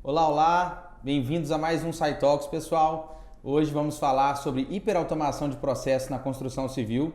Olá, olá! Bem-vindos a mais um SciTalks, pessoal. Hoje vamos falar sobre hiperautomação de processos na construção civil.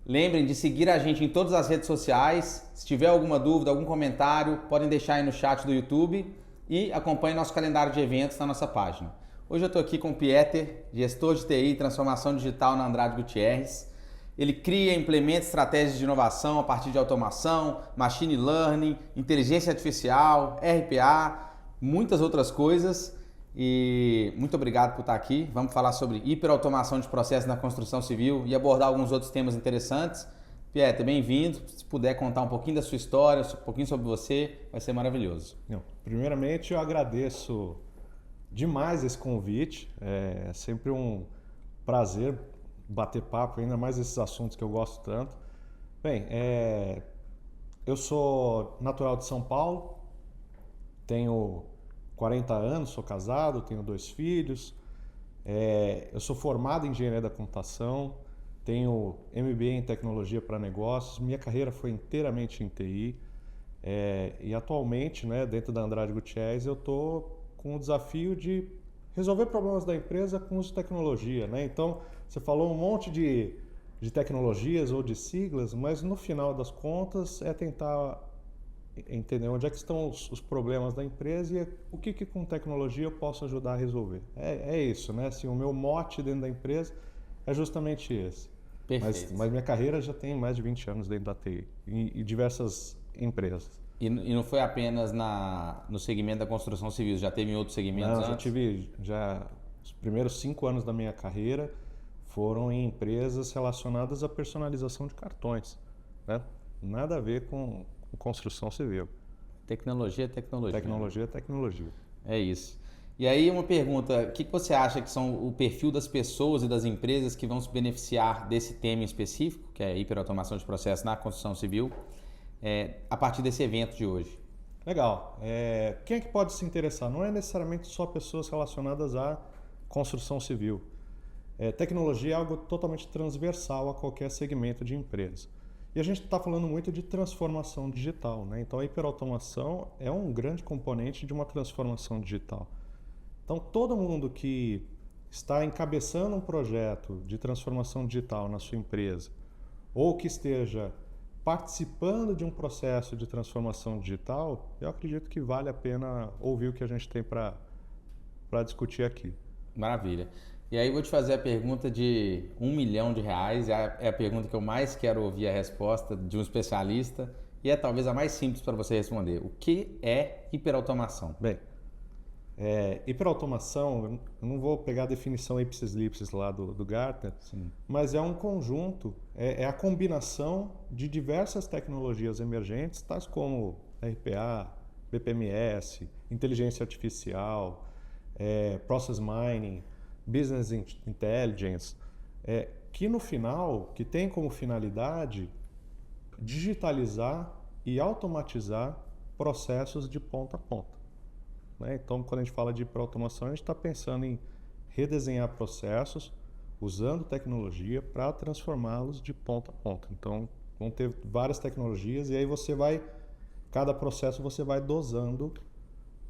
Lembrem de seguir a gente em todas as redes sociais. Se tiver alguma dúvida, algum comentário, podem deixar aí no chat do YouTube e acompanhe nosso calendário de eventos na nossa página. Hoje eu estou aqui com o Pieter, gestor de TI e transformação digital na Andrade Gutierrez. Ele cria e implementa estratégias de inovação a partir de automação, machine learning, inteligência artificial, RPA, muitas outras coisas. E muito obrigado por estar aqui. Vamos falar sobre hiperautomação de processos na construção civil e abordar alguns outros temas interessantes. Pieter, bem-vindo. Se puder contar um pouquinho da sua história, um pouquinho sobre você, vai ser maravilhoso. Primeiramente, eu agradeço demais esse convite. É sempre um prazer bater papo, ainda mais esses assuntos que eu gosto tanto. Bem, eu sou natural de São Paulo, tenho 40 anos, sou casado, tenho 2 filhos. Eu sou formado em engenharia da computação, tenho MBA em tecnologia para negócios, minha carreira foi inteiramente em TI. E atualmente, né, dentro da Andrade Gutierrez, eu estou com o desafio de resolver problemas da empresa com uso de tecnologia, né? Então, você falou um monte de tecnologias ou de siglas, mas no final das contas é tentar entender onde é que estão os problemas da empresa e o que com tecnologia eu posso ajudar a resolver. É isso, né? Assim, o meu mote dentro da empresa é justamente esse. Perfeito. Mas minha carreira já tem mais de 20 anos dentro da TI, em diversas empresas. E não foi apenas no segmento da construção civil, já teve em outros segmentos antes? Já tive, os primeiros 5 anos da minha carreira foram em empresas relacionadas à personalização de cartões, né? Nada a ver com construção civil. Tecnologia é tecnologia. Tecnologia é tecnologia. É isso. E aí uma pergunta, o que você acha que são o perfil das pessoas e das empresas que vão se beneficiar desse tema em específico, que é a hiperautomação de processos na construção civil, a partir desse evento de hoje? Legal. Quem é que pode se interessar? Não é necessariamente só pessoas relacionadas à construção civil. Tecnologia é algo totalmente transversal a qualquer segmento de empresa. E a gente está falando muito de transformação digital, né? Então a hiperautomação é um grande componente de uma transformação digital. Então todo mundo que está encabeçando um projeto de transformação digital na sua empresa ou que esteja participando de um processo de transformação digital, eu acredito que vale a pena ouvir o que a gente tem para discutir aqui. Maravilha. E aí vou te fazer a pergunta de R$1 milhão, é a pergunta que eu mais quero ouvir a resposta de um especialista e é talvez a mais simples para você responder. O que é hiperautomação? Bem, hiperautomação, eu não vou pegar a definição ipsis lipsis lá do Gartner, Sim. mas é um conjunto, é a combinação de diversas tecnologias emergentes, tais como RPA, BPMS, inteligência artificial, process mining, business intelligence, que no final, que tem como finalidade digitalizar e automatizar processos de ponta a ponta. Então, quando a gente fala de hiperautomação, a gente está pensando em redesenhar processos usando tecnologia para transformá-los de ponta a ponta. Então, vão ter várias tecnologias e aí cada processo você vai dosando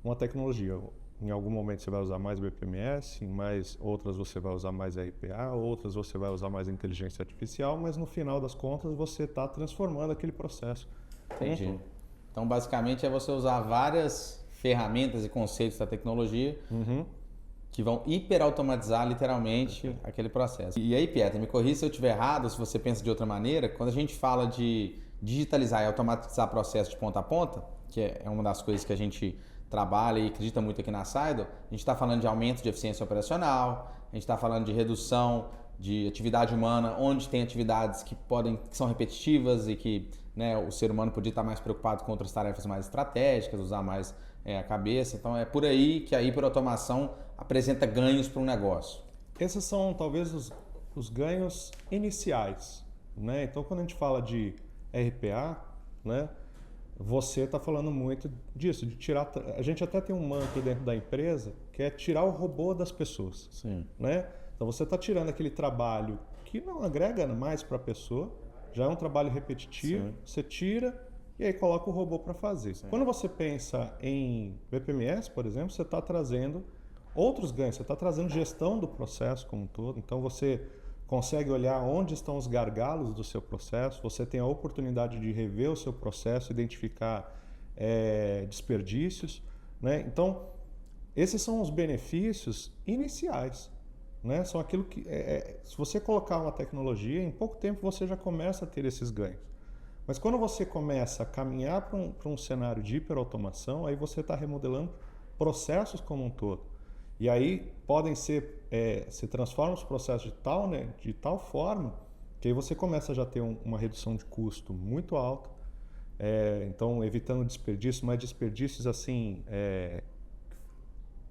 uma tecnologia. Em algum momento você vai usar mais BPMS, em outras você vai usar mais RPA, outras você vai usar mais inteligência artificial, mas no final das contas você está transformando aquele processo. Entendi. Então, basicamente, é você usar várias ferramentas e conceitos da tecnologia que vão hiperautomatizar literalmente aquele processo. E aí, Pieter, me corrija se eu estiver errado, se você pensa de outra maneira, quando a gente fala de digitalizar e automatizar processos de ponta a ponta, que é uma das coisas que a gente trabalha e acredita muito aqui na Scido, a gente está falando de aumento de eficiência operacional, a gente está falando de redução de atividade humana, onde tem atividades que são repetitivas e que, né, o ser humano podia estar mais preocupado com outras tarefas mais estratégicas, usar mais a cabeça. Então é por aí que a hiperautomação apresenta ganhos para um negócio. Esses são talvez os ganhos iniciais, né? Então quando a gente fala de RPA, né, você está falando muito disso, de tirar. A gente até tem um mantra dentro da empresa que é tirar o robô das pessoas. Sim. Né? Então você está tirando aquele trabalho que não agrega mais para a pessoa, já é um trabalho repetitivo, Sim. você tira e aí coloca o robô para fazer. Sim. Quando você pensa em BPMS, por exemplo, você está trazendo outros ganhos, você está trazendo gestão do processo como um todo, então você consegue olhar onde estão os gargalos do seu processo, você tem a oportunidade de rever o seu processo, identificar desperdícios, né? Então, esses são os benefícios iniciais, né? São aquilo que, se você colocar uma tecnologia, em pouco tempo você já começa a ter esses ganhos. Mas quando você começa a caminhar para um cenário de hiperautomação, aí você está remodelando processos como um todo. E aí podem ser, se transforma os processos de tal forma que aí você começa a já ter uma redução de custo muito alta, então evitando desperdícios, mas desperdícios assim,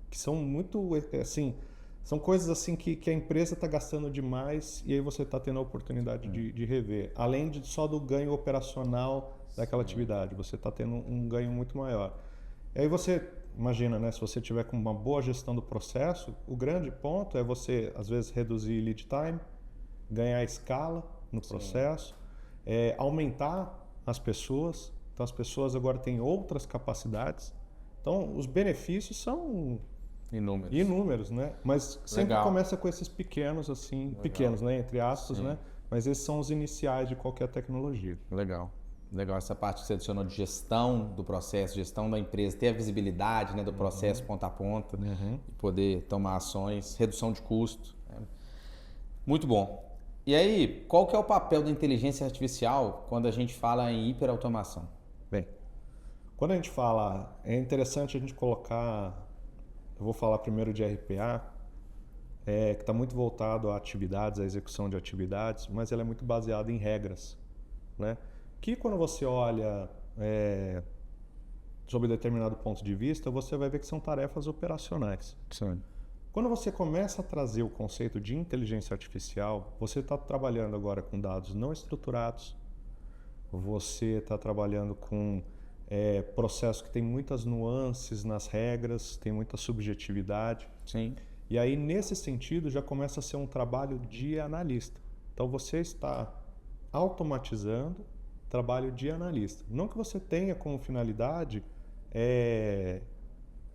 que são muito, assim, são coisas assim que a empresa está gastando demais e aí você está tendo a oportunidade de rever. Além só do ganho operacional daquela atividade, você está tendo um ganho muito maior. E aí você imagina, né, se você tiver com uma boa gestão do processo, o grande ponto é você, às vezes, reduzir lead time, ganhar escala no processo, aumentar as pessoas. Então, as pessoas agora têm outras capacidades. Então, os benefícios são inúmeros, né? Mas sempre começa com esses pequenos, assim, pequenos, né, entre aspas, né? Mas esses são os iniciais de qualquer tecnologia. Legal essa parte que você adicionou de gestão do processo, gestão da empresa, ter a visibilidade, né, do processo ponta a ponta, e poder tomar ações, redução de custo. Né? Muito bom. E aí, qual que é o papel da inteligência artificial quando a gente fala em hiperautomação? Bem, quando a gente fala, é interessante a gente colocar, eu vou falar primeiro de RPA, que está muito voltado a atividades, a execução de atividades, mas ela é muito baseada em regras, né? Que quando você olha sob determinado ponto de vista, você vai ver que são tarefas operacionais. Sim. Quando você começa a trazer o conceito de inteligência artificial, você está trabalhando agora com dados não estruturados, você está trabalhando com processos que tem muitas nuances nas regras, tem muita subjetividade. Sim. E aí, nesse sentido, já começa a ser um trabalho de analista. Então, você está automatizando trabalho de analista. Não que você tenha como finalidade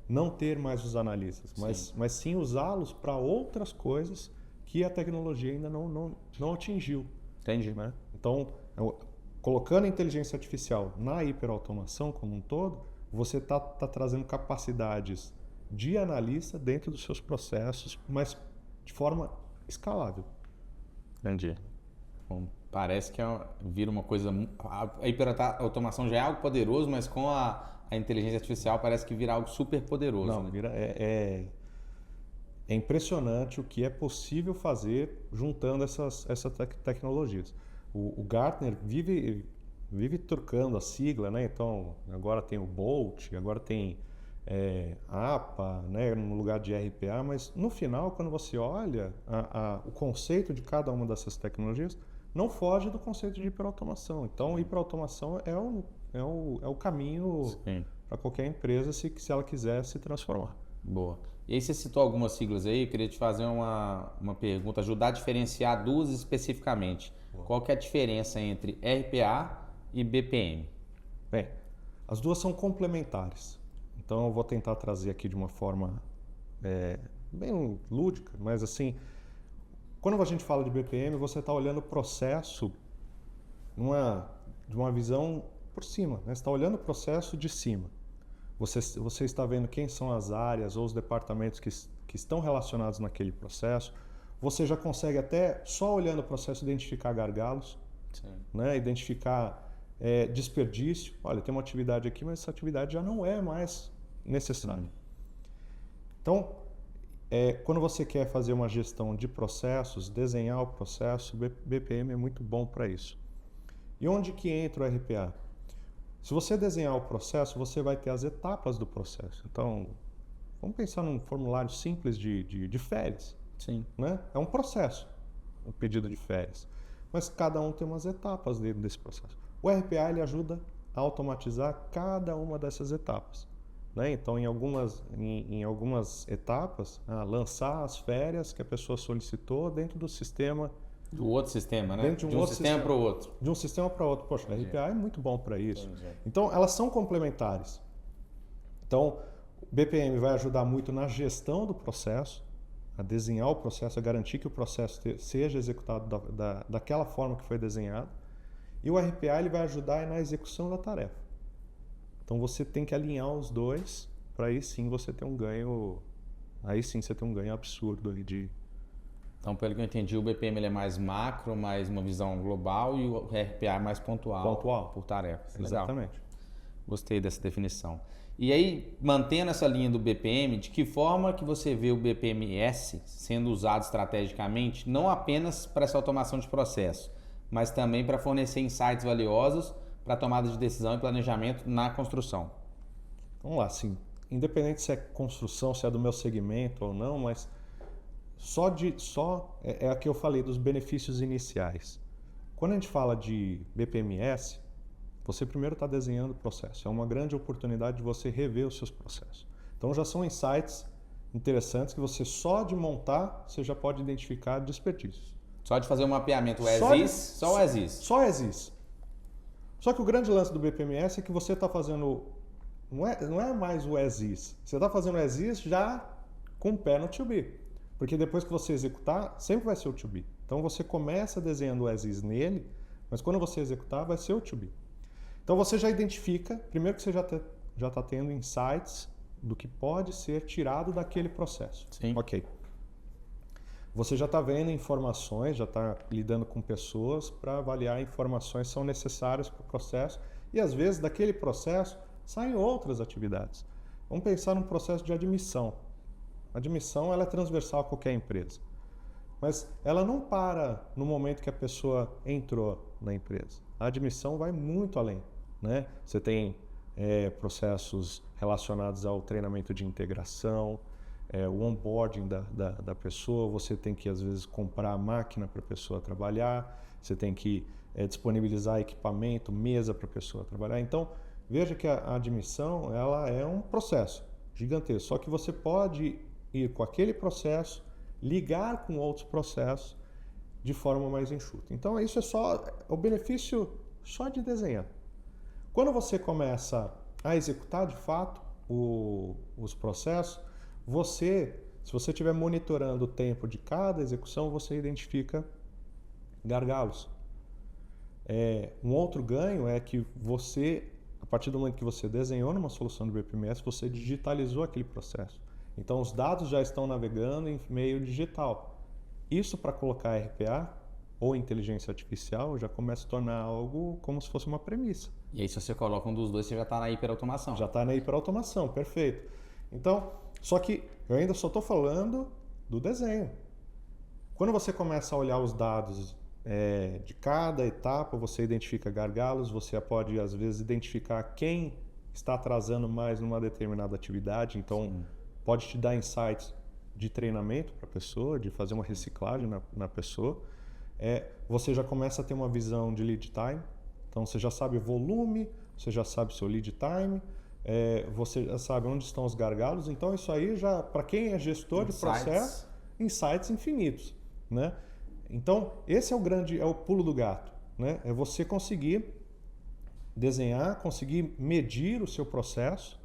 não ter mais os analistas, mas sim usá-los para outras coisas que a tecnologia ainda não atingiu. Entendi. Né? Então, colocando a inteligência artificial na hiperautomação como um todo, você está trazendo capacidades de analista dentro dos seus processos, mas de forma escalável. Entendi. Bom, parece que vira uma coisa... A hiperautomação já é algo poderoso, mas com a inteligência artificial parece que vira algo super poderoso. Não, né? É impressionante o que é possível fazer juntando essas tecnologias. O Gartner vive trocando a sigla, né? Então, agora tem o BOLT, agora tem APA, né? No lugar de RPA, mas no final, quando você olha o conceito de cada uma dessas tecnologias, não foge do conceito de hiperautomação. Então, hiperautomação é o caminho para qualquer empresa se ela quiser se transformar. Boa. E aí você citou algumas siglas aí, eu queria te fazer uma pergunta, ajudar a diferenciar duas especificamente. Boa. Qual que é a diferença entre RPA e BPM? Bem, as duas são complementares. Então eu vou tentar trazer aqui de uma forma bem lúdica, mas assim, quando a gente fala de BPM, você está olhando o processo de uma visão por cima, né? Você está olhando o processo de cima. Você está vendo quem são as áreas ou os departamentos que estão relacionados naquele processo. Você já consegue até, só olhando o processo, identificar gargalos, né? Identificar desperdício. Olha, tem uma atividade aqui, mas essa atividade já não é mais necessária. Então, quando você quer fazer uma gestão de processos, desenhar o processo, BPM é muito bom para isso. E onde que entra o RPA? Se você desenhar o processo, você vai ter as etapas do processo. Então, vamos pensar num formulário simples de férias. Sim. Né? É um processo, um pedido de férias. Mas cada um tem umas etapas dentro desse processo. O RPA ele ajuda a automatizar cada uma dessas etapas. Né? Então, em algumas etapas, lançar as férias que a pessoa solicitou dentro do sistema Do outro sistema, né? Dentro de um sistema para o outro. De um sistema para outro. Poxa, a RPA é muito bom para isso. Entendi. Então, elas são complementares. Então, o BPM vai ajudar muito na gestão do processo, a desenhar o processo, a garantir que o processo seja executado daquela forma que foi desenhado. E o RPA ele vai ajudar na execução da tarefa. Então, você tem que alinhar os dois para aí sim você ter um ganho. Aí sim você tem um ganho absurdo aí de... Então, pelo que eu entendi, o BPM ele é mais macro, mais uma visão global, e o RPA é mais pontual. Por tarefas. Legal. Exatamente. Gostei dessa definição. E aí, mantendo essa linha do BPM, de que forma que você vê o BPMS sendo usado estrategicamente, não apenas para essa automação de processo, mas também para fornecer insights valiosos para tomada de decisão e planejamento na construção? Vamos lá, assim, independente se é construção, se é do meu segmento ou não, mas é a que eu falei dos benefícios iniciais. Quando a gente fala de BPMS, você primeiro está desenhando o processo. É uma grande oportunidade de você rever os seus processos. Então já são insights interessantes que você só de montar, você já pode identificar desperdícios. Só de fazer um mapeamento só o as-is. Só as-is. Só que o grande lance do BPMS é que você está fazendo... Não é mais o as-is. Você está fazendo o as-is já com o pé no to be. Porque depois que você executar, sempre vai ser o to be. Então você começa desenhando o as-is nele, mas quando você executar, vai ser o to be. Então você já identifica, primeiro que você já está tendo insights do que pode ser tirado daquele processo. Sim. Ok. Você já está vendo informações, já está lidando com pessoas para avaliar informações que são necessárias para o processo e às vezes daquele processo saem outras atividades. Vamos pensar num processo de admissão. A admissão ela é transversal a qualquer empresa, mas ela não para no momento que a pessoa entrou na empresa. A admissão vai muito além. Né? Você tem processos relacionados ao treinamento de integração, o onboarding da pessoa, você tem que às vezes comprar a máquina para a pessoa trabalhar, você tem que disponibilizar equipamento, mesa para a pessoa trabalhar. Então, veja que a admissão ela é um processo gigantesco, só que você pode ir com aquele processo, ligar com outros processos de forma mais enxuta. Então, isso é só o benefício só de desenhar. Quando você começa a executar de fato os processos, se você estiver monitorando o tempo de cada execução, você identifica gargalos. Um outro ganho é que você, a partir do momento que você desenhou numa solução do BPMS, você digitalizou aquele processo. Então os dados já estão navegando em meio digital. Isso para colocar RPA ou inteligência artificial já começa a tornar algo como se fosse uma premissa. E aí se você coloca um dos dois, você já está na hiperautomação. Já está na hiperautomação, perfeito. Então, só que eu ainda só estou falando do desenho. Quando você começa a olhar os dados de cada etapa, você identifica gargalos, você pode às vezes identificar quem está atrasando mais numa determinada atividade, então sim, pode te dar insights de treinamento para a pessoa, de fazer uma reciclagem na pessoa. Você já começa a ter uma visão de lead time, então você já sabe o volume, você já sabe o seu lead time, você já sabe onde estão os gargalos, então isso aí já, para quem é gestor de processo, insights infinitos, né? Então esse é o pulo do gato, né? É você conseguir desenhar, conseguir medir o seu processo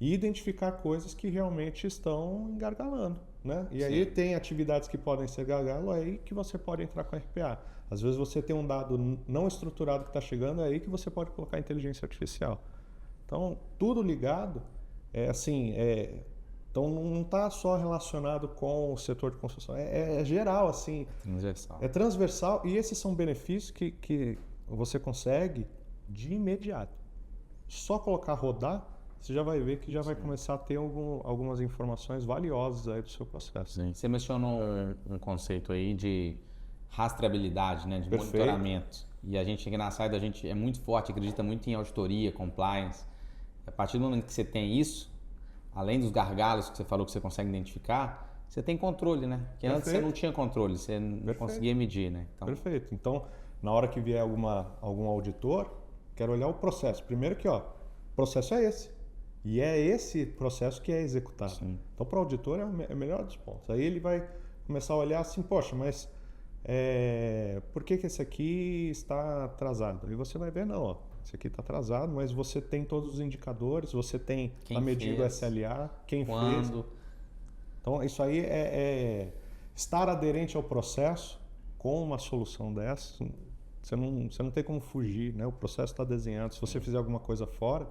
e identificar coisas que realmente estão engargalando, né? E aí sim, tem atividades que podem ser gargalo, é aí que você pode entrar com RPA. Às vezes você tem um dado não estruturado que está chegando, é aí que você pode colocar inteligência artificial. Então, tudo ligado, então não está só relacionado com o setor de construção, é geral, assim. Transversal. É transversal e esses são benefícios que você consegue de imediato. Só colocar rodar, você já vai ver que já vai começar a ter algumas informações valiosas aí do seu processo. Sim. Você mencionou um conceito aí de rastreabilidade, né, de perfeito, monitoramento. E a gente aqui na Saida, a gente é muito forte, acredita muito em auditoria, compliance. A partir do momento que você tem isso, além dos gargalos que você falou que você consegue identificar, você tem controle, né? Porque perfeito, antes você não tinha controle, você não perfeito, conseguia medir, né? Então... Perfeito. Então, na hora que vier algum auditor, quero olhar o processo. Primeiro que, o processo é esse. E é esse processo que é executado. Sim. Então, para o auditor é o melhor dos pontos. Aí ele vai começar a olhar assim, poxa, mas por que esse aqui está atrasado? E você vai ver, não, ó, esse aqui está atrasado, mas você tem todos os indicadores, você tem a medida SLA, quem fez. Então, isso aí é estar aderente ao processo com uma solução dessa. Você não tem como fugir, né? O processo está desenhado. Se você fizer alguma coisa fora,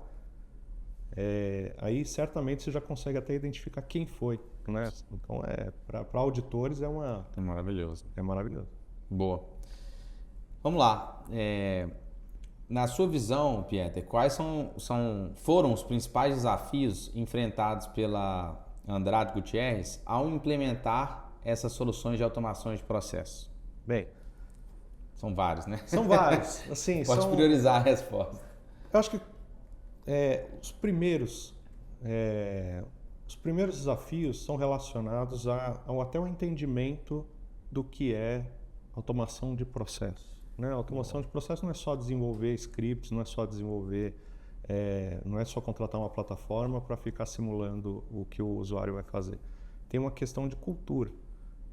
aí certamente você já consegue até identificar quem foi, né? Então, para auditores é maravilhoso. É maravilhoso. Boa. Vamos lá. Na sua visão, Pieter, quais foram os principais desafios enfrentados pela Andrade Gutierrez ao implementar essas soluções de automação de processo? Bem, são vários, né? São vários. Assim, Pode priorizar a resposta. Eu acho que os primeiros desafios são relacionados até o entendimento do que é automação de processo. Né? Automação de processo não é só desenvolver scripts, não é só não é só contratar uma plataforma para ficar simulando o que o usuário vai fazer. Tem uma questão de cultura,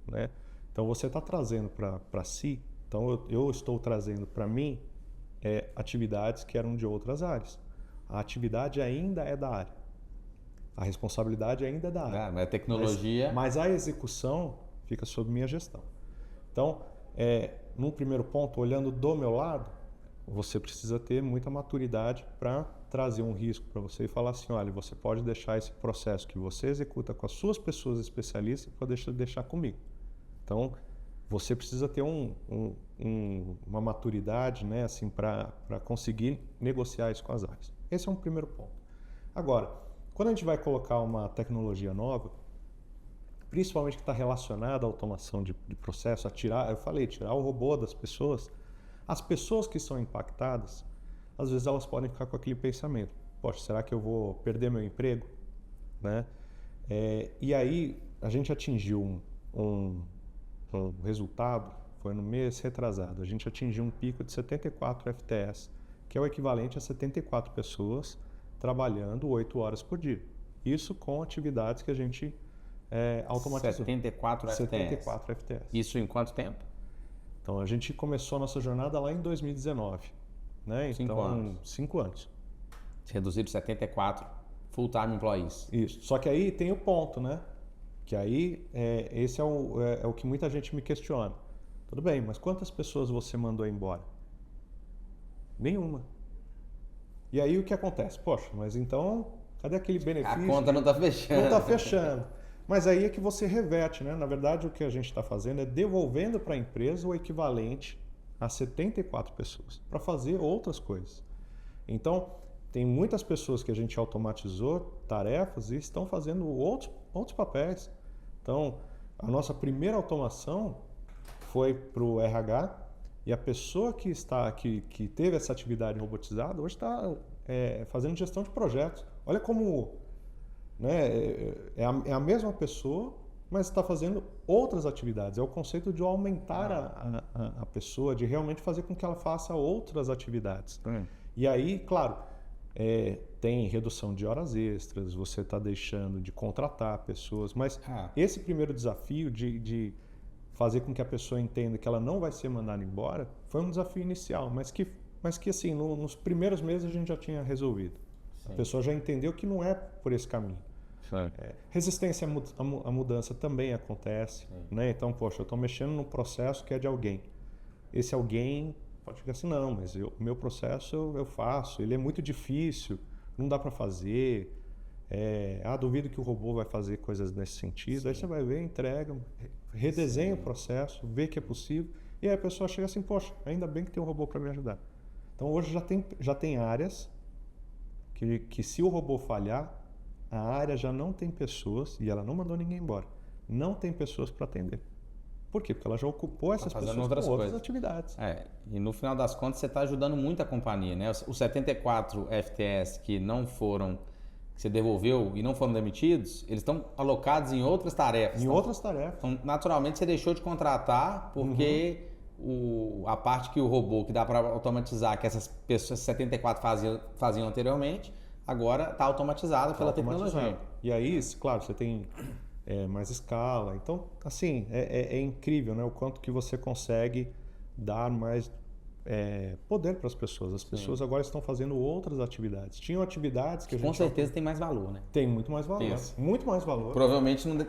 né? Então você está trazendo para si, então eu estou trazendo para mim atividades que eram de outras áreas. A atividade ainda é da área, a responsabilidade ainda é da área. Mas a tecnologia... Mas a execução fica sob minha gestão. Então, num primeiro ponto, olhando do meu lado, você precisa ter muita maturidade para trazer um risco para você e falar assim, olha, você pode deixar esse processo que você executa com as suas pessoas especialistas para deixar comigo. Então, você precisa ter uma maturidade, né, assim, para conseguir negociar isso com as áreas. Esse é um primeiro ponto. Agora, quando a gente vai colocar uma tecnologia nova, principalmente que está relacionada à automação de processo, tirar o robô das pessoas, as pessoas que são impactadas, às vezes elas podem ficar com aquele pensamento, poxa, será que eu vou perder meu emprego? Né? E aí a gente atingiu um resultado, foi no mês retrasado, a gente atingiu um pico de 74 FTS, que é o equivalente a 74 pessoas trabalhando 8 horas por dia. Isso com atividades que a gente automatizou. 74 FTS. Isso em quanto tempo? Então, a gente começou a nossa jornada lá em 2019. Né? Então, 5 anos. Reduzido 74 full-time employees. Isso. Só que aí tem o ponto, né? Que aí, esse é o que muita gente me questiona. Tudo bem, mas quantas pessoas você mandou embora? Nenhuma. E aí o que acontece? Poxa, mas então, cadê aquele benefício? A conta não está fechando. Não está fechando. Mas aí é que você reverte, né? Na verdade, o que a gente está fazendo é devolvendo para a empresa o equivalente a 74 pessoas para fazer outras coisas. Então, tem muitas pessoas que a gente automatizou tarefas e estão fazendo outros papéis. Então, a nossa primeira automação foi para o RH e a pessoa que teve essa atividade robotizada hoje está fazendo gestão de projetos. Olha como... Né? É a mesma pessoa, mas está fazendo outras atividades. É o conceito de aumentar a pessoa, de realmente fazer com que ela faça outras atividades. E aí, claro, tem redução de horas extras, você está deixando de contratar pessoas, mas esse primeiro desafio de fazer com que a pessoa entenda que ela não vai ser mandada embora foi um desafio inicial, mas que assim, nos primeiros meses a gente já tinha resolvido. Sim. A pessoa já entendeu que não é por esse caminho. Resistência à mudança também acontece. Né? Então, poxa, eu estou mexendo num processo que é de alguém. Esse alguém pode ficar assim, não, mas o meu processo eu faço, ele é muito difícil, não dá para fazer. Duvido que o robô vai fazer coisas nesse sentido. Sim. Aí você vai ver, entrega, redesenha o processo, vê que é possível. E aí a pessoa chega assim, poxa, ainda bem que tem um robô para me ajudar. Então, hoje já tem áreas que se o robô falhar, a área já não tem pessoas, e ela não mandou ninguém embora, não tem pessoas para atender. Por quê? Porque ela já ocupou essas pessoas com outras atividades. E no final das contas você está ajudando muito a companhia, né? Os 74 FTS que você devolveu e não foram demitidos, eles estão alocados em outras tarefas. Outras tarefas. Então, naturalmente você deixou de contratar porque a parte que o robô, que dá para automatizar, que essas pessoas 74 faziam anteriormente, agora está automatizada pela tecnologia. E aí, claro, você tem mais escala. Então, assim, é incrível, né? O quanto que você consegue dar mais poder para as pessoas. As pessoas agora estão fazendo outras atividades. Tinham atividades que a gente... Com certeza tem mais valor, né? Tem muito mais valor. Pensa. Muito mais valor. Provavelmente, não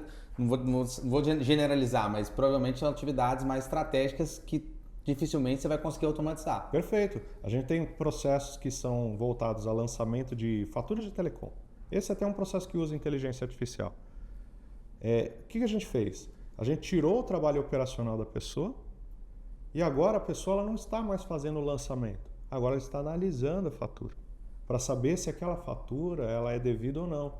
vou generalizar, mas provavelmente são atividades mais estratégicas que dificilmente você vai conseguir automatizar. Perfeito. A gente tem processos que são voltados a lançamento de faturas de telecom. Esse até é um processo que usa inteligência artificial. O que a gente fez? A gente tirou o trabalho operacional da pessoa e agora a pessoa ela não está mais fazendo o lançamento. Agora ela está analisando a fatura para saber se aquela fatura ela é devida ou não.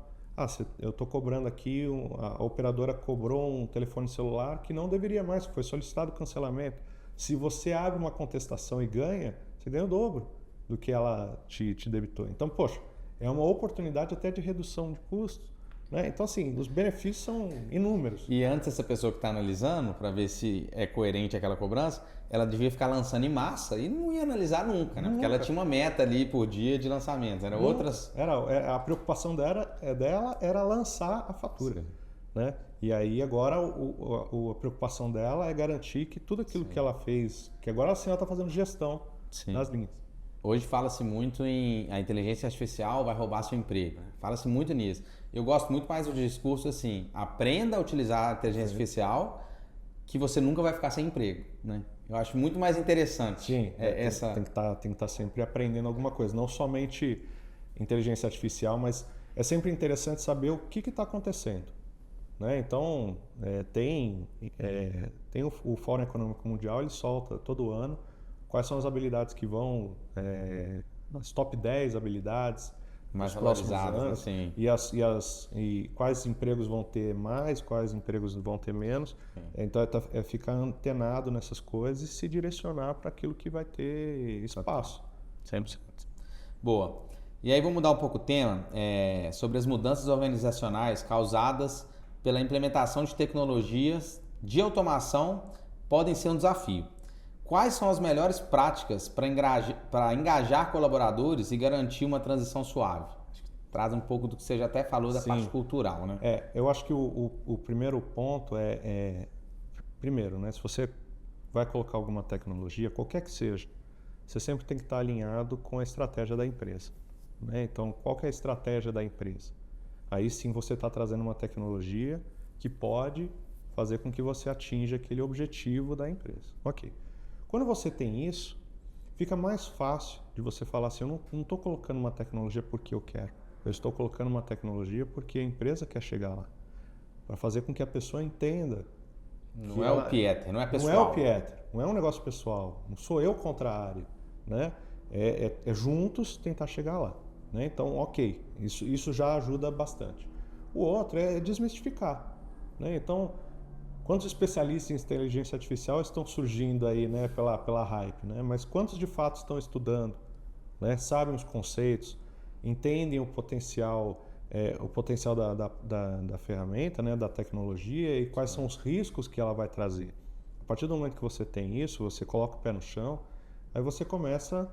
Eu estou cobrando aqui, a operadora cobrou um telefone celular que não deveria mais, que foi solicitado cancelamento. Se você abre uma contestação e ganha, você ganha o dobro do que ela te debitou. Então, poxa, é uma oportunidade até de redução de custos. Né? Então, assim, os benefícios são inúmeros. E antes, essa pessoa que está analisando, para ver se é coerente aquela cobrança, ela devia ficar lançando em massa e não ia analisar nunca, né? Porque ela tinha uma meta ali por dia de lançamentos. A preocupação dela era lançar a fatura. Né? E aí agora a preocupação dela é garantir que tudo aquilo que ela fez, que agora ela está fazendo gestão das linhas. Hoje fala-se muito em a inteligência artificial vai roubar seu emprego. Né? Fala-se muito nisso. Eu gosto muito mais do discurso assim, aprenda a utilizar a inteligência artificial que você nunca vai ficar sem emprego. Né? Eu acho muito mais interessante. Sim, tem que estar sempre aprendendo alguma coisa. Não somente inteligência artificial, mas é sempre interessante saber o que está acontecendo. Né? Então, tem o Fórum Econômico Mundial, ele solta todo ano quais são as habilidades que vão, as top 10 habilidades mais dos próximos valorizadas, anos, assim. e quais empregos vão ter mais, quais empregos vão ter menos. Então, é ficar antenado nessas coisas e se direcionar para aquilo que vai ter espaço. 100%. Boa. E aí, vamos mudar um pouco o tema sobre as mudanças organizacionais causadas pela implementação de tecnologias de automação podem ser um desafio. Quais são as melhores práticas para engajar colaboradores e garantir uma transição suave? Acho que traz um pouco do que você já até falou da parte cultural, né? Eu acho que o primeiro ponto primeiro, né, se você vai colocar alguma tecnologia, qualquer que seja, você sempre tem que estar alinhado com a estratégia da empresa. Né? Então, qual que é a estratégia da empresa? Aí sim você está trazendo uma tecnologia que pode fazer com que você atinja aquele objetivo da empresa. Ok. Quando você tem isso, fica mais fácil de você falar assim, eu não estou colocando uma tecnologia porque eu quero. Eu estou colocando uma tecnologia porque a empresa quer chegar lá. Para fazer com que a pessoa entenda. Não é o Pieter, não é pessoal. Não é o Pieter, não é um negócio pessoal. Não sou eu contra a área. Né? É juntos tentar chegar lá. Né? Então, ok, isso já ajuda bastante. O outro é desmistificar. Né? Então, quantos especialistas em inteligência artificial estão surgindo aí, né, pela hype? Né? Mas quantos de fato estão estudando? Né? Sabem os conceitos? Entendem o potencial da ferramenta, né, da tecnologia e quais são os riscos que ela vai trazer? A partir do momento que você tem isso, você coloca o pé no chão, aí você começa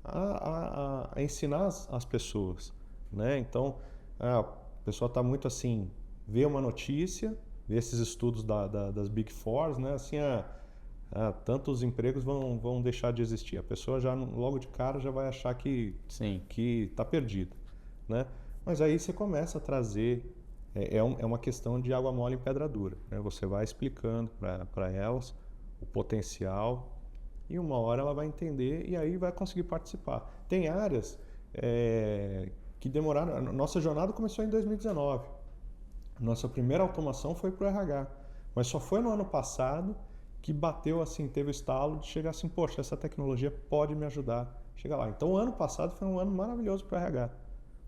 a ensinar as pessoas, né? Então, a pessoa está muito assim, vê uma notícia, vê esses estudos das Big Fours, né? Assim, tantos empregos vão deixar de existir. A pessoa já logo de cara já vai achar que está perdida, né? Mas aí você começa a trazer, é uma questão de água mole em pedra dura, né? Você vai explicando para elas o potencial. E uma hora ela vai entender e aí vai conseguir participar. Tem áreas que demoraram... A nossa jornada começou em 2019. Nossa primeira automação foi para o RH. Mas só foi no ano passado que bateu assim, teve o estalo de chegar assim, poxa, essa tecnologia pode me ajudar a chegar lá. Então o ano passado foi um ano maravilhoso para o RH.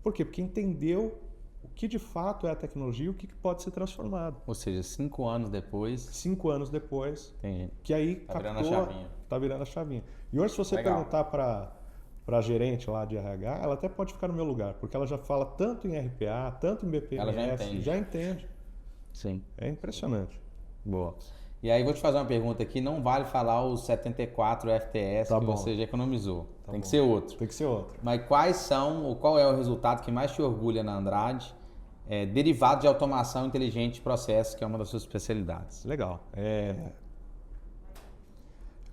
Por quê? Porque entendeu o que de fato é a tecnologia e o que pode ser transformado. Ou seja, 5 anos depois... 5 anos depois, Entendi. que aí tá virando a chavinha. Tá virando a chavinha. E hoje, se você perguntar para a gerente lá de RH, ela até pode ficar no meu lugar, porque ela já fala tanto em RPA, tanto em BPMS, ela já entende. Sim. É impressionante. Boa. E aí vou te fazer uma pergunta aqui, não vale falar os 74 FTS que você já economizou. Tem que ser outro. Tem que ser outro. Mas qual é o resultado que mais te orgulha na Andrade derivado de automação inteligente de processos, que é uma das suas especialidades. Legal.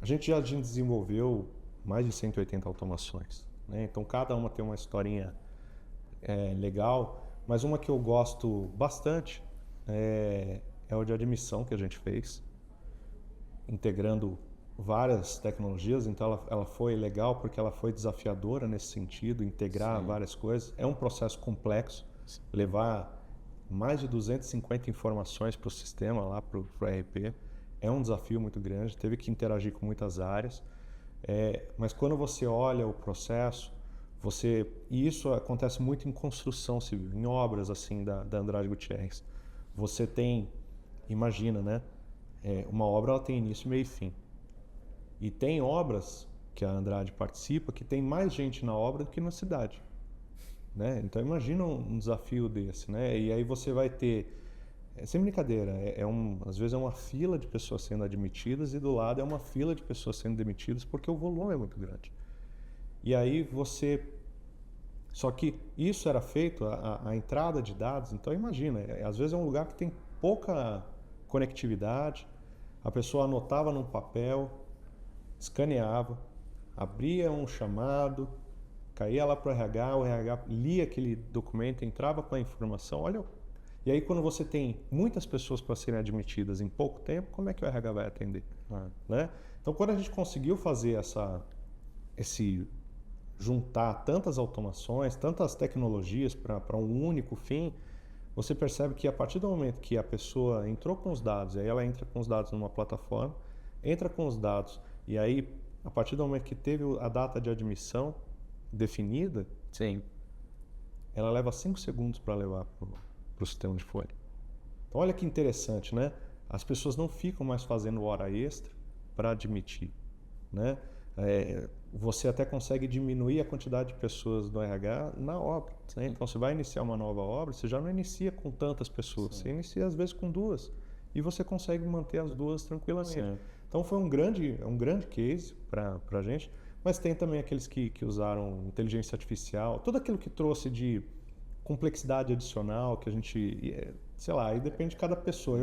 A gente já desenvolveu mais de 180 automações, né? Então cada uma tem uma historinha legal, mas uma que eu gosto bastante é o de admissão que a gente fez, integrando várias tecnologias. Então ela foi legal porque ela foi desafiadora nesse sentido, integrar várias coisas. É um processo complexo, levar mais de 250 informações para o sistema, lá para o ERP, é um desafio muito grande, teve que interagir com muitas áreas. Mas quando você olha o processo, e isso acontece muito em construção civil, em obras assim da Andrade Gutierrez. Você tem, imagina, né? Uma obra ela tem início, meio e fim. E tem obras que a Andrade participa que tem mais gente na obra do que na cidade, né? Então imagina um desafio desse, né? E aí você vai ter, sem brincadeira, às vezes é uma fila de pessoas sendo admitidas e do lado é uma fila de pessoas sendo demitidas porque o volume é muito grande. E aí só que isso era feito, a entrada de dados, então imagina, às vezes é um lugar que tem pouca conectividade, a pessoa anotava num papel, escaneava, abria um chamado, caía lá para o RH lia aquele documento, entrava com a informação, olha. E aí quando você tem muitas pessoas para serem admitidas em pouco tempo, como é que o RH vai atender? Né? Então quando a gente conseguiu fazer juntar tantas automações, tantas tecnologias para um único fim, você percebe que a partir do momento que a pessoa entrou com os dados, aí ela entra com os dados numa plataforma, entra com os dados, e aí a partir do momento que teve a data de admissão definida, ela leva 5 segundos para levar para o sistema de folha. Então olha que interessante, né? As pessoas não ficam mais fazendo hora extra para admitir, né? Você até consegue diminuir a quantidade de pessoas do RH na obra, né? Então você vai iniciar uma nova obra, você já não inicia com tantas pessoas, você inicia às vezes com 2 e você consegue manter as 2 tranquilamente. Então foi um grande case para a gente, mas tem também aqueles que usaram inteligência artificial, tudo aquilo que trouxe de complexidade adicional que a gente, sei lá, aí depende de cada pessoa.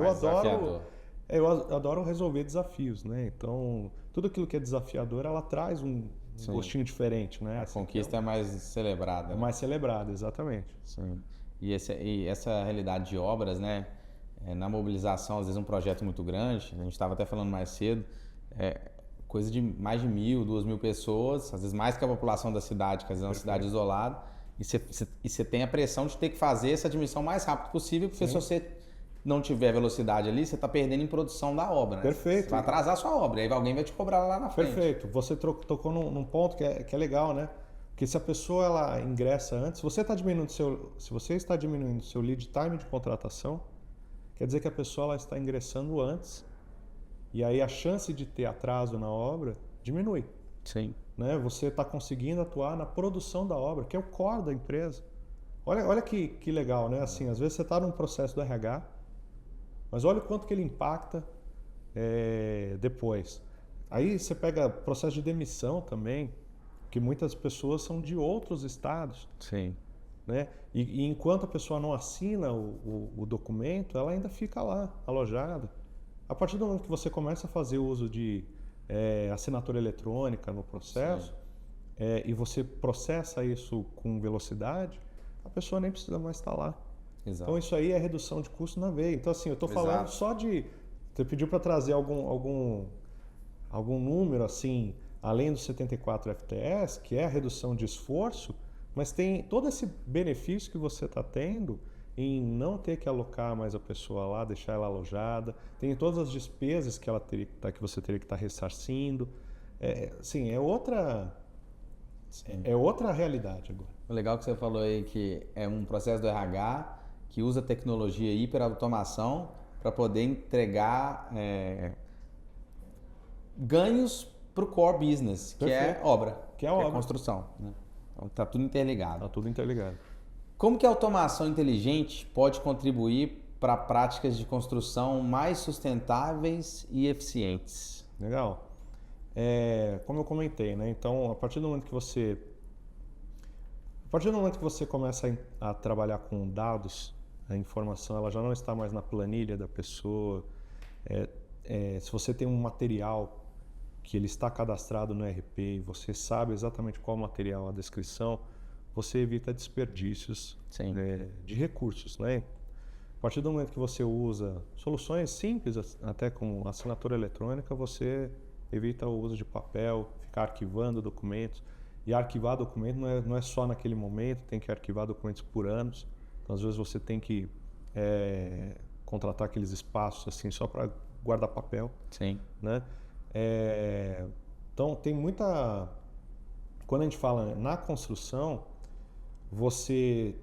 Eu adoro resolver desafios, né? Então, tudo aquilo que é desafiador, ela traz um gostinho diferente, né? A conquista é mais celebrada. É mais celebrada, exatamente. Sim. E essa realidade de obras, né? Na mobilização, às vezes um projeto muito grande, a gente estava até falando mais cedo, coisa de mais de 1.000, 2.000 pessoas, às vezes mais que a população da cidade, que às vezes é uma cidade isolada, e você tem a pressão de ter que fazer essa admissão o mais rápido possível, porque se você não tiver velocidade ali, você está perdendo em produção da obra, né? Perfeito. Você vai atrasar a sua obra, aí alguém vai te cobrar lá na frente. Perfeito. Você tocou num ponto que é legal, né? Porque se a pessoa ela ingressa antes, se você está diminuindo seu lead time de contratação, quer dizer que a pessoa ela está ingressando antes e aí a chance de ter atraso na obra diminui. Sim. Né? Você está conseguindo atuar na produção da obra, que é o core da empresa. Olha que legal, né? Assim, às vezes você está num processo do RH, mas olha o quanto que ele impacta depois. Aí você pega processo de demissão também, que muitas pessoas são de outros estados. Sim. Né? E enquanto a pessoa não assina o documento, ela ainda fica lá, alojada. A partir do momento que você começa a fazer uso de assinatura eletrônica no processo, e você processa isso com velocidade, a pessoa nem precisa mais estar lá. Exato. Então isso aí é redução de custo na veia. Então assim, eu estou falando só de... Você pediu para trazer algum número assim, além dos 74 FTEs, que é a redução de esforço, mas tem todo esse benefício que você está tendo em não ter que alocar mais a pessoa lá, deixar ela alojada, tem todas as despesas que você teria que estar ressarcindo. É outra realidade agora. O legal que você falou aí que é um processo do RH que usa tecnologia e hiperautomação para poder entregar ganhos para o core business, que é obra, que é construção. Né? Então está tudo interligado. Está tudo interligado. Como que a automação inteligente pode contribuir para práticas de construção mais sustentáveis e eficientes? Legal. Como eu comentei, né? Então, a partir do momento que você começa a trabalhar com dados, a informação ela já não está mais na planilha da pessoa. Se você tem um material que ele está cadastrado no ERP e você sabe exatamente qual material, a descrição, você evita desperdícios de recursos, né? A partir do momento que você usa soluções simples, até como assinatura eletrônica, você evita o uso de papel, ficar arquivando documentos. E arquivar documento não é só naquele momento, tem que arquivar documentos por anos. Então, às vezes você tem que contratar aqueles espaços assim só para guardar papel. Sim. Né? Então, tem muita... Quando a gente fala na construção, se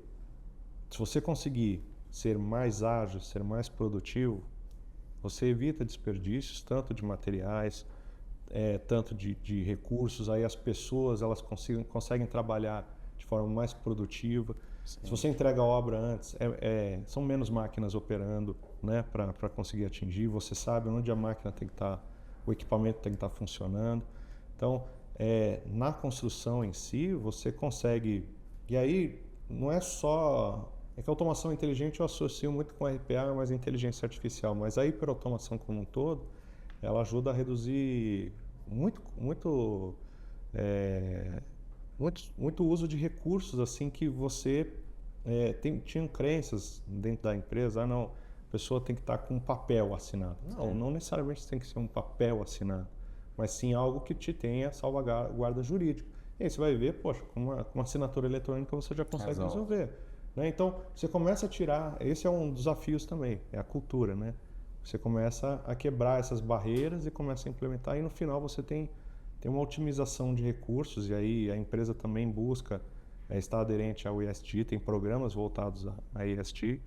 você conseguir ser mais ágil, ser mais produtivo, você evita desperdícios, tanto de materiais, tanto de recursos. Aí as pessoas elas conseguem trabalhar de forma mais produtiva. Sim. Se você entrega a obra antes, são menos máquinas operando, né, para conseguir atingir. Você sabe onde a máquina tem que estar, o equipamento tem que estar funcionando. Então, na construção em si, você consegue... E aí, não é só... É que a automação inteligente eu associo muito com RPA, mas inteligência artificial. Mas a hiperautomação como um todo, ela ajuda a reduzir muito uso de recursos assim que você tinha crenças dentro da empresa. Não, a pessoa tem que estar com um papel assinado. Não necessariamente tem que ser um papel assinado, mas sim algo que te tenha salvaguarda jurídica. E aí você vai ver, poxa, com uma assinatura eletrônica você já consegue resolver. Né? Então, você começa a tirar... Esse é um dos desafios também, é a cultura, né? Você começa a quebrar essas barreiras e começa a implementar, e no final você tem uma otimização de recursos, e aí a empresa também busca estar aderente ao ESG, tem programas voltados a ESG,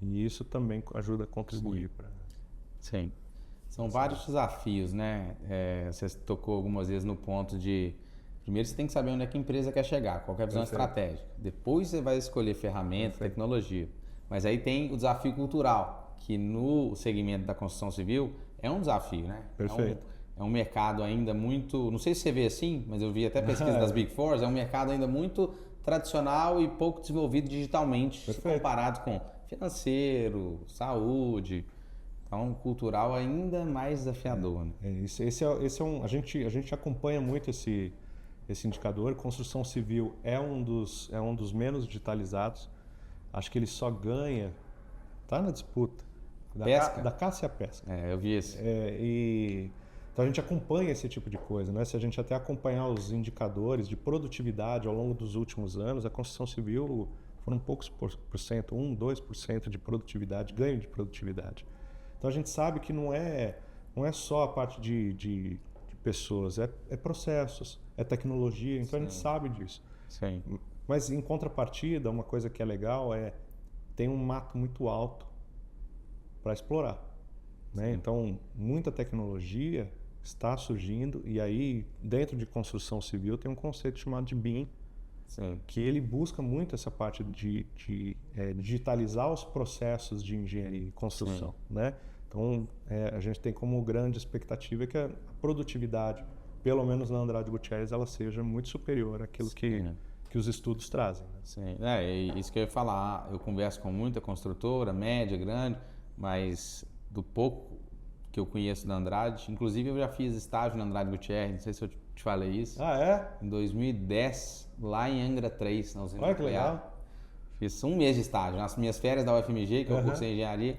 e isso também ajuda a contribuir para... Sim. São vários desafios, né? Você tocou algumas vezes no ponto de... Primeiro você tem que saber onde é que a empresa quer chegar, qual é a visão estratégica. Depois você vai escolher ferramenta, tecnologia. Mas aí tem o desafio cultural, que no segmento da construção civil é um desafio, né? Perfeito. É um mercado ainda muito... Não sei se você vê assim, mas eu vi até pesquisa das Big Four, é um mercado ainda muito tradicional e pouco desenvolvido digitalmente, comparado com financeiro, saúde. Então, cultural ainda mais desafiador. Né? Esse é um... A gente acompanha muito esse indicador. Construção civil é um dos menos digitalizados. Acho que ele só ganha... Está na disputa. Da caça e a pesca. Eu vi isso. Então a gente acompanha esse tipo de coisa, né? Se a gente até acompanhar os indicadores de produtividade ao longo dos últimos anos, a construção civil foram poucos por cento, 2% de produtividade, ganho de produtividade. Então a gente sabe que não é só a parte de pessoas, é processos, é tecnologia, então a gente sabe disso. Sim. Mas em contrapartida, uma coisa que é legal tem um mato muito alto para explorar. Né? Então, muita tecnologia está surgindo, e aí dentro de construção civil tem um conceito chamado de BIM, que ele busca muito essa parte de digitalizar os processos de engenharia e construção. Né? Então, a gente tem como grande expectativa que a produtividade, pelo menos na Andrade Gutierrez, ela seja muito superior àquilo que os estudos trazem. Né? Sim, isso que eu ia falar. Eu converso com muita construtora, média, grande, mas do pouco que eu conheço da Andrade, inclusive eu já fiz estágio na Andrade Gutierrez, não sei se eu te falei isso. Em 2010, lá em Angra 3, na usina nuclear. Que legal. Fiz um mês de estágio, nas minhas férias da UFMG, que eu cursei engenharia.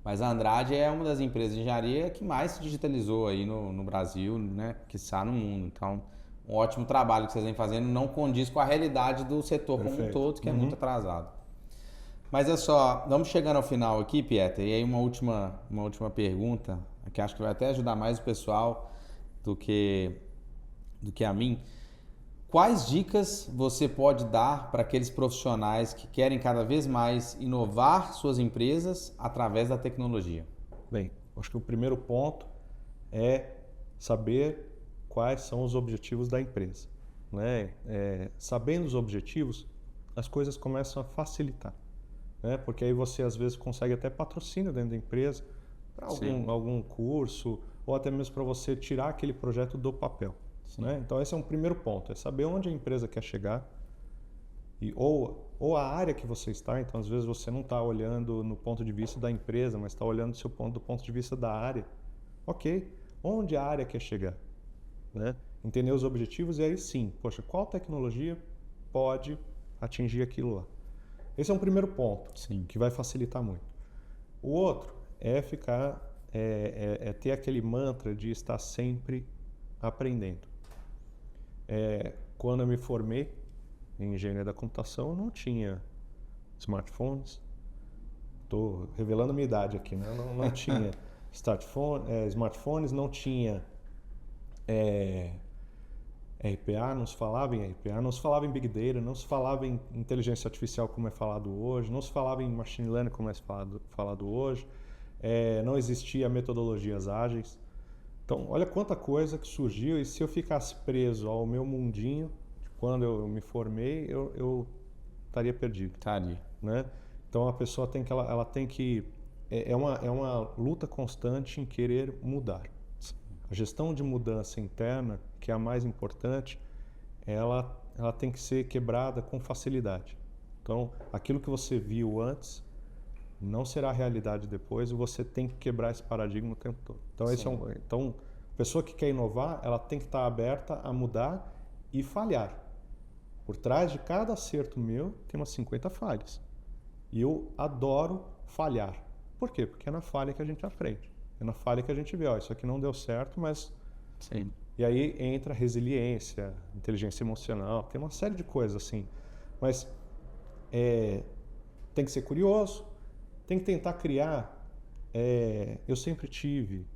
Mas a Andrade é uma das empresas de engenharia que mais se digitalizou aí no Brasil, né? Quiçá no mundo. Então, um ótimo trabalho que vocês vêm fazendo, não condiz com a realidade do setor como um todo, que é muito atrasado. Mas é só, vamos chegando ao final aqui, Pieter, e aí uma última pergunta, que acho que vai até ajudar mais o pessoal do que a mim. Quais dicas você pode dar para aqueles profissionais que querem cada vez mais inovar suas empresas através da tecnologia? Bem, acho que o primeiro ponto é saber quais são os objetivos da empresa. Né? Sabendo os objetivos, as coisas começam a facilitar. Né? Porque aí você às vezes consegue até patrocínio dentro da empresa para algum curso, ou até mesmo para você tirar aquele projeto do papel. Né? Então esse é um primeiro ponto, é saber onde a empresa quer chegar Ou a área que você está, então às vezes você não está olhando no ponto de vista da empresa, mas está olhando do ponto de vista da área. Ok, onde a área quer chegar? Né? Entender os objetivos e aí sim, poxa, qual tecnologia pode atingir aquilo lá? Esse é um primeiro ponto, Sim. que vai facilitar muito. O outro é ter aquele mantra de estar sempre aprendendo. Quando eu me formei em engenharia da computação, eu não tinha smartphones. Estou revelando a minha idade aqui, né? Não tinha smartphones, não tinha RPA, não se falava em RPA, não se falava em Big Data, não se falava em inteligência artificial como é falado hoje, não se falava em Machine Learning como é falado hoje, não existia metodologias ágeis. Então, olha quanta coisa que surgiu e se eu ficasse preso ao meu mundinho, quando eu me formei, eu estaria perdido. Estaria. Né? Então, a pessoa ela tem que... É uma luta constante em querer mudar. A gestão de mudança interna, que é a mais importante, ela tem que ser quebrada com facilidade. Então, aquilo que você viu antes não será realidade depois e você tem que quebrar esse paradigma o tempo todo. Então, então, a pessoa que quer inovar, ela tem que estar aberta a mudar e falhar. Por trás de cada acerto meu, tem umas 50 falhas. E eu adoro falhar. Por quê? Porque é na falha que a gente aprende. É na falha que a gente vê, isso aqui não deu certo, mas... Sim. E aí entra resiliência, inteligência emocional, tem uma série de coisas assim. Mas tem que ser curioso, tem que tentar criar. Eu sempre tive,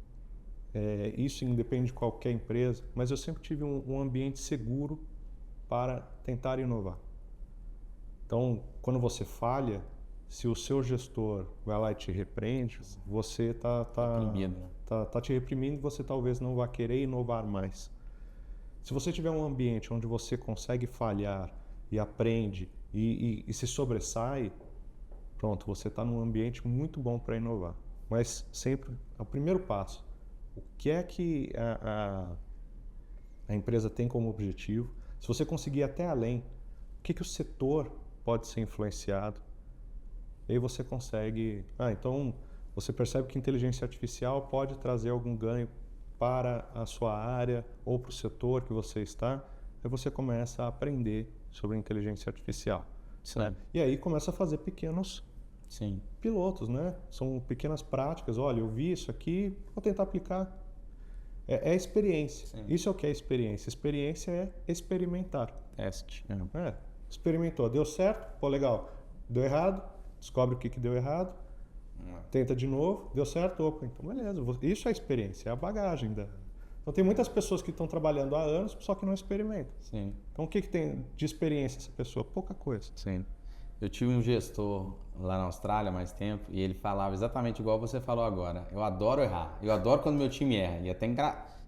isso independe de qualquer empresa, mas eu sempre tive um ambiente seguro para tentar inovar. Então, quando você falha, se o seu gestor vai lá e te repreende, você tá te reprimindo e você talvez não vá querer inovar mais. Se você tiver um ambiente onde você consegue falhar e aprende e se sobressai, pronto, você está num ambiente muito bom para inovar. Mas sempre, é o primeiro passo. O que é que a empresa tem como objetivo? Se você conseguir ir até além, o que o setor pode ser influenciado? E aí você consegue... então você percebe que inteligência artificial pode trazer algum ganho para a sua área ou para o setor que você está. Aí você começa a aprender sobre inteligência artificial. Né? E aí começa a fazer pequenos pilotos, né? São pequenas práticas. Olha, eu vi isso aqui, vou tentar aplicar. É experiência. Sim. Isso é o que é experiência. Experiência é experimentar. Teste. Experimentou. Deu certo? Pô, legal. Deu errado? Descobre o que deu errado. Tenta de novo. Deu certo? Opa, então beleza. Isso é experiência, é a bagagem. Então tem muitas pessoas que estão trabalhando há anos, só que não experimentam. Sim. Então o que tem de experiência essa pessoa? Pouca coisa. Sim. Eu tive um gestor lá na Austrália há mais tempo e ele falava exatamente igual você falou agora. Eu adoro errar. Eu adoro quando meu time erra. E é até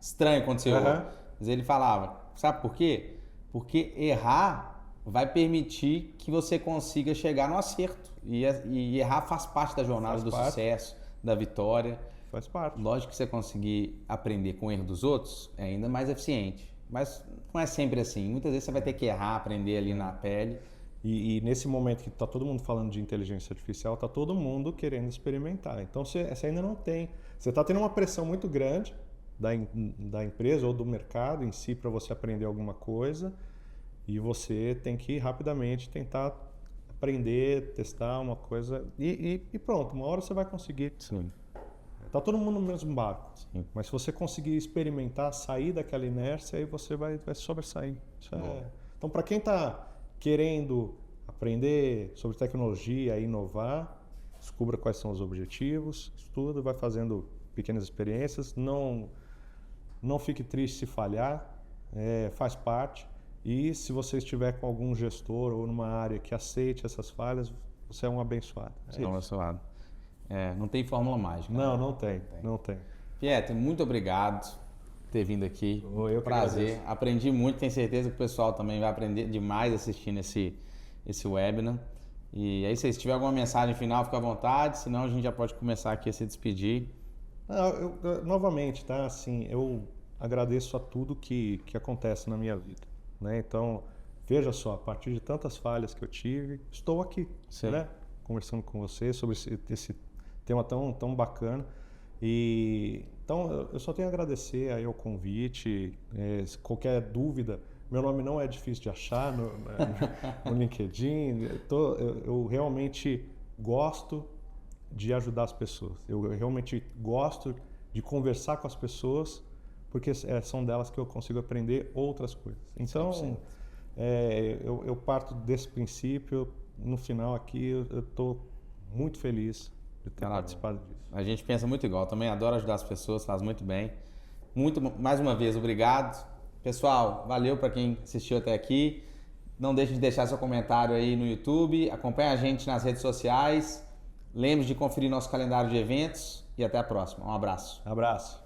estranho quando você ouve. Mas ele falava, sabe por quê? Porque errar vai permitir que você consiga chegar no acerto. E errar faz parte da jornada do sucesso, da vitória. Faz parte. Lógico que você conseguir aprender com o erro dos outros é ainda mais eficiente. Mas não é sempre assim. Muitas vezes você vai ter que errar, aprender ali na pele. E nesse momento que está todo mundo falando de inteligência artificial, está todo mundo querendo experimentar. Então você ainda não tem. Você está tendo uma pressão muito grande da empresa ou do mercado em si para você aprender alguma coisa e você tem que rapidamente tentar aprender, testar uma coisa e pronto, uma hora você vai conseguir. Sim. Tá todo mundo no mesmo barco. Sim. Mas se você conseguir experimentar, sair daquela inércia, aí você vai sobressair. Então, para quem está querendo aprender sobre tecnologia, inovar, descubra quais são os objetivos, estuda, vai fazendo pequenas experiências, não fique triste se falhar, faz parte. E se você estiver com algum gestor ou numa área que aceite essas falhas, você é um abençoado. É um abençoado. Não tem fórmula mágica. Não tem. Pietro, muito obrigado por ter vindo aqui. Eu prazer. Aprendi muito, tenho certeza que o pessoal também vai aprender demais assistindo esse webinar. E aí, se tiver alguma mensagem final, fica à vontade, senão a gente já pode começar aqui a se despedir. Novamente, tá? Assim, eu agradeço a tudo que acontece na minha vida. Né? Então, veja só, a partir de tantas falhas que eu tive, estou aqui, Sim. né? Conversando com você sobre esse tema tão bacana. E então eu só tenho a agradecer aí o convite. Qualquer dúvida, meu nome não é difícil de achar no LinkedIn. Eu realmente gosto de ajudar as pessoas. Eu realmente gosto de conversar com as pessoas, porque são delas que eu consigo aprender outras coisas. Então, eu parto desse princípio. No final aqui, eu estou muito feliz de ter participado disso. A gente pensa muito igual. Também adoro ajudar as pessoas, faz muito bem. Mais uma vez, obrigado. Pessoal, valeu para quem assistiu até aqui. Não deixe de deixar seu comentário aí no YouTube. Acompanhe a gente nas redes sociais. Lembre de conferir nosso calendário de eventos e até a próxima. Um abraço. Abraço.